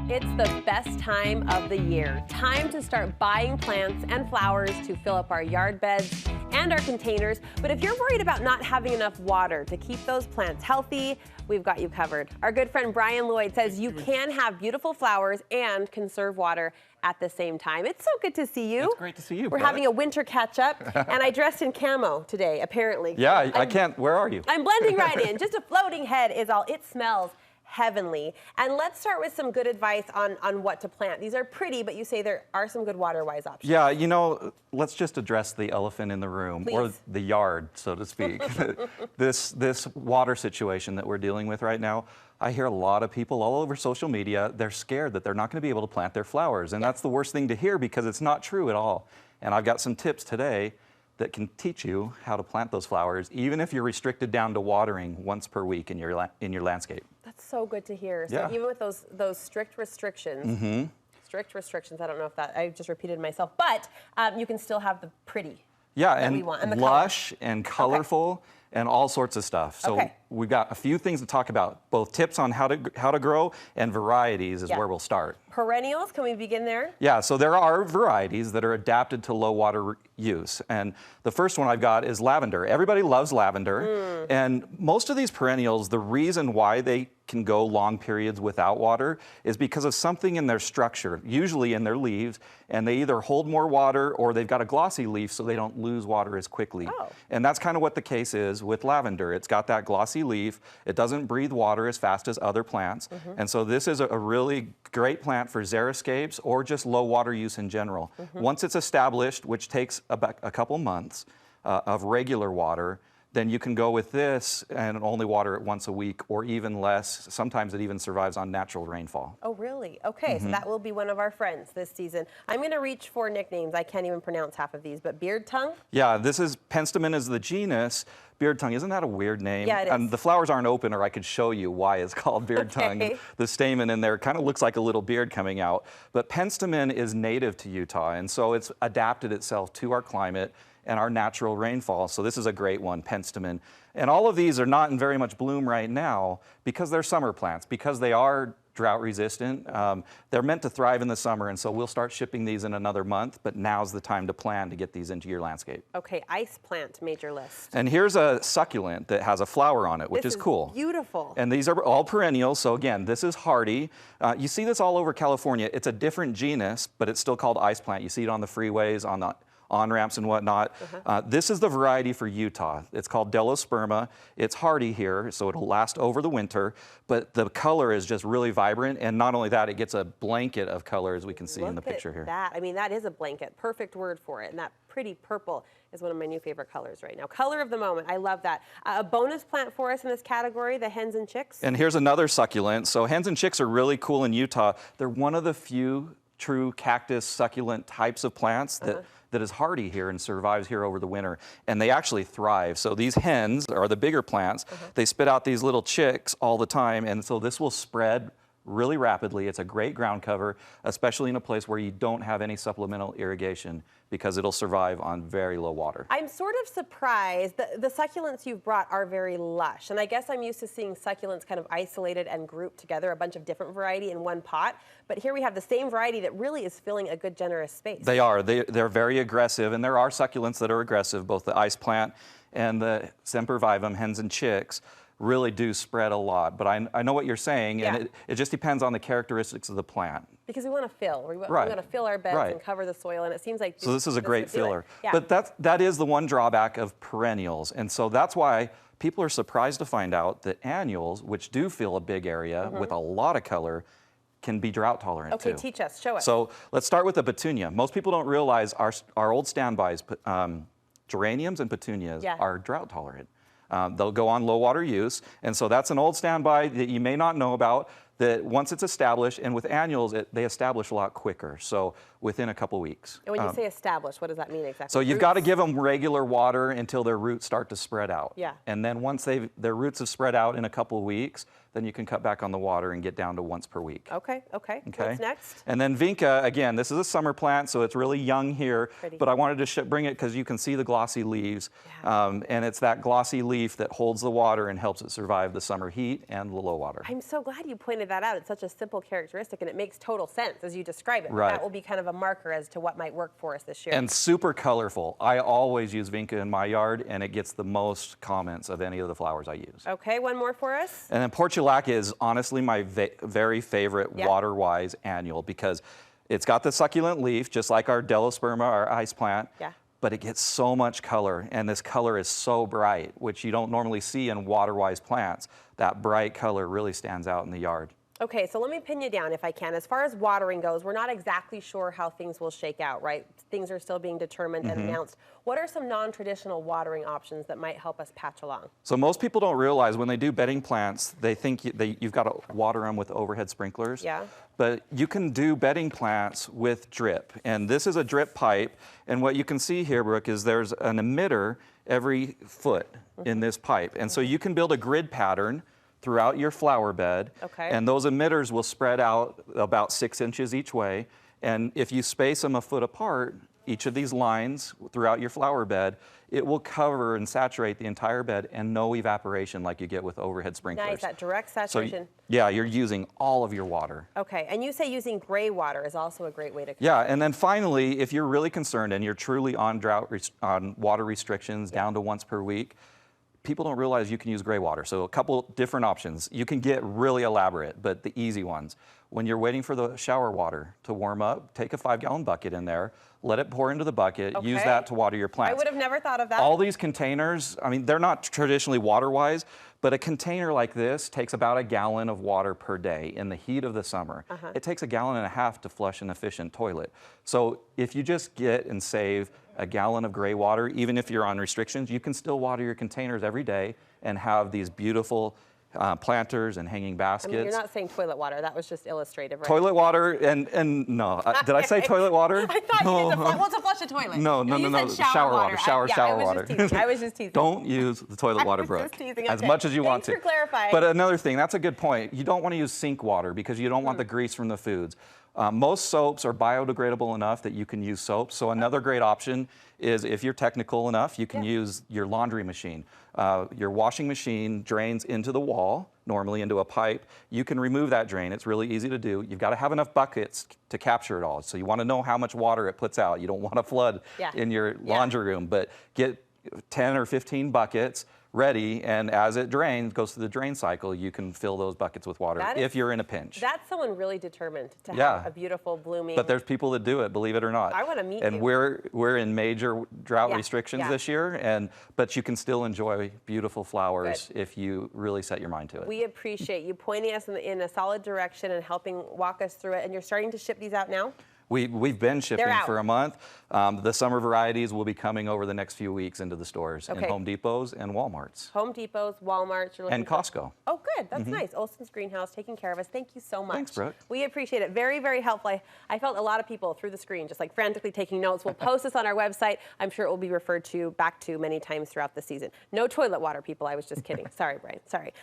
It's the best time of the year. Time to start buying plants and flowers to fill up our yard beds and our containers. But if you're worried about not having enough water to keep those plants healthy, we've got you covered. Our good friend Brian Lloyd says you can have beautiful flowers and conserve water at the same time. It's so good to see you. It's great to see you, We're having a winter catch-up, and I dressed in camo today, apparently. Yeah, I can't. Where are you? I'm blending right in. Just a floating head is all. It smells heavenly. And let's start with some good advice on what to plant. These are pretty, but you say there are some good water-wise options. Yeah, you know, let's just address the elephant in the room, Please. or the yard, so to speak. This water situation that we're dealing with right now, I hear a lot of people all over social media, they're scared that they're not going to be able to plant their flowers. And that's the worst thing to hear because it's not true at all. And I've got some tips today that can teach you how to plant those flowers, even if you're restricted down to watering once per week in your landscape. That's so good to hear. So yeah. Even with those strict restrictions, strict restrictions, I don't know if that, I just repeated myself, but you can still have the pretty that we want. And lush and colorful and all sorts of stuff. So we've got a few things to talk about, both tips on how to grow and varieties is where we'll start. Perennials, can we begin there? Yeah, so there are varieties that are adapted to low water use. And the first one I've got is lavender. Everybody loves lavender. And most of these perennials, the reason why they can go long periods without water is because of something in their structure, usually in their leaves, and they either hold more water or they've got a glossy leaf so they don't lose water as quickly. And that's kind of what the case is with lavender. It's got that glossy leaf. It doesn't breathe water as fast as other plants. And so this is a really great plant for xeriscapes or just low water use in general. Once it's established, which takes about a couple months of regular water, then you can go with this and only water it once a week or even less. Sometimes it even survives on natural rainfall. Oh, really? Okay, so that will be one of our friends this season. I'm going to reach for nicknames. I can't even pronounce half of these, but beard tongue? Yeah, this is Penstemon is the genus. Beard tongue, isn't that a weird name? Yeah, it is. And the flowers aren't open, or I could show you why it's called beard tongue. The stamen in there kind of looks like a little beard coming out. But Penstemon is native to Utah, and so it's adapted itself to our climate and our natural rainfall. So this is a great one, Penstemon. And all of these are not in very much bloom right now because they're summer plants, because they are drought resistant. They're meant to thrive in the summer, and so we'll start shipping these in another month, but now's the time to plan to get these into your landscape. Okay, ice plant major list. And here's a succulent that has a flower on it, which is cool. Beautiful. And these are all perennials, so again, this is hardy. You see this all over California. It's a different genus, but it's still called ice plant. You see it on the freeways, on the on-ramps and whatnot. This is the variety for Utah. It's called Delosperma. It's hardy here, so it'll last over the winter, but the color is just really vibrant, and not only that, it gets a blanket of color, as we can see in the picture here. That. I mean, that is a blanket. Perfect word for it, and that pretty purple is one of my new favorite colors right now. Color of the moment. I love that. A bonus plant for us in this category, the Hens and Chicks. And here's another succulent. So Hens and Chicks are really cool in Utah. They're one of the few true cactus succulent types of plants that is hardy here and survives here over the winter, and they actually thrive. So these hens are the bigger plants. They spit out these little chicks all the time, and so this will spread really rapidly. It's a great ground cover, especially in a place where you don't have any supplemental irrigation, because it'll survive on very low water. I'm sort of surprised. The succulents you've brought are very lush, and I guess I'm used to seeing succulents kind of isolated and grouped together, a bunch of different variety in one pot, but here we have the same variety that really is filling a good generous space. They are. They're very aggressive, and there are succulents that are aggressive, both the ice plant and the Sempervivum, Hens and Chicks, really do spread a lot. But I know what you're saying, and it just depends on the characteristics of the plant. Because we want to fill. We want to fill our beds and cover the soil, and it seems like so this is a great filler. But that is the one drawback of perennials, and so that's why people are surprised to find out that annuals, which do fill a big area with a lot of color, can be drought tolerant too. Okay, teach us, show us. So let's start with the petunia. Most people don't realize our old standbys, geraniums and petunias, are drought tolerant. They'll go on low water use, and so that's an old standby that you may not know about, that once it's established, and with annuals, they establish a lot quicker, so within a couple weeks. And when you say establish, what does that mean exactly? So you've got to give them regular water until their roots start to spread out. Yeah. And then once their roots have spread out in a couple of weeks, then you can cut back on the water and get down to once per week. Okay. What's next? And then Vinca, again, this is a summer plant, so it's really young here, Pretty. but I wanted to bring it because you can see the glossy leaves, and it's that glossy leaf that holds the water and helps it survive the summer heat and the low water. I'm so glad you pointed that out. It's such a simple characteristic, and it makes total sense as you describe it. Right. That will be kind of a marker as to what might work for us this year. And super colorful. I always use Vinca in my yard, and it gets the most comments of any of the flowers I use. Okay, one more for us. And then Portulac is honestly my very favorite water-wise annual because it's got the succulent leaf, just like our Delosperma, our ice plant. Yeah. But it gets so much color, and this color is so bright, which you don't normally see in water-wise plants. That bright color really stands out in the yard. Okay, so let me pin you down if I can. As far as watering goes, we're not exactly sure how things will shake out, right? Things are still being determined and announced. What are some non-traditional watering options that might help us patch along? So most people don't realize when they do bedding plants, they think you've got to water them with overhead sprinklers. Yeah. But you can do bedding plants with drip. And this is a drip pipe. And what you can see here, Brooke, is there's an emitter every foot in this pipe. And so you can build a grid pattern throughout your flower bed. Okay. And those emitters will spread out about 6 inches each way. And if you space them a foot apart, each of these lines throughout your flower bed, it will cover and saturate the entire bed and no evaporation like you get with overhead sprinklers. Nice, that direct saturation. So, yeah, you're using all of your water. Okay, and you say using gray water is also a great way to. Yeah, and then finally, if you're really concerned and you're truly on on water restrictions down to once per week, people don't realize you can use gray water. So a couple different options. You can get really elaborate, but the easy ones. When you're waiting for the shower water to warm up, take a 5-gallon bucket in there, let it pour into the bucket, use that to water your plants. I would have never thought of that. All these containers, I mean, they're not traditionally water-wise, but a container like this takes about 1 gallon of water per day in the heat of the summer. It takes 1.5 gallons to flush an efficient toilet. So if you just get and save 1 gallon of gray water, even if you're on restrictions, you can still water your containers every day and have these beautiful planters and hanging baskets. I mean, you're not saying toilet water. That was just illustrative, right? Toilet water and no. Did I say toilet water? I thought you did well, to flush a toilet. No. Shower water. Shower water. I was just teasing. Don't use the toilet water, Brooke, as much as you want to. Thanks for clarifying. But another thing, that's a good point. You don't want to use sink water because you don't want the grease from the foods. Most soaps are biodegradable enough that you can use soap. So another great option is if you're technical enough, you can use your laundry machine. Your washing machine drains into the wall, normally into a pipe. You can remove that drain. It's really easy to do. You've got to have enough buckets to capture it all. So you want to know how much water it puts out. You don't want a flood in your laundry room, but get 10 or 15 buckets ready, and as it drains, goes through the drain cycle, you can fill those buckets with water if you're in a pinch. That's someone really determined to have a beautiful blooming. But there's people that do it, believe it or not. I want to meet you. And we're in major drought restrictions this year, but you can still enjoy beautiful flowers if you really set your mind to it. We appreciate you pointing us in a solid direction and helping walk us through it. And you're starting to ship these out now? We've been shipping for a month. The summer varieties will be coming over the next few weeks into the stores in Home Depots and Walmarts. Home Depots, Walmarts. And Costco. Oh, good. That's nice. Olson's Greenhouse taking care of us. Thank you so much. Thanks, Brooke. We appreciate it. Very, very helpful. I felt a lot of people through the screen just like frantically taking notes. We'll post this on our website. I'm sure it will be referred back to many times throughout the season. No toilet water, people. I was just kidding. Sorry, Brian. Sorry.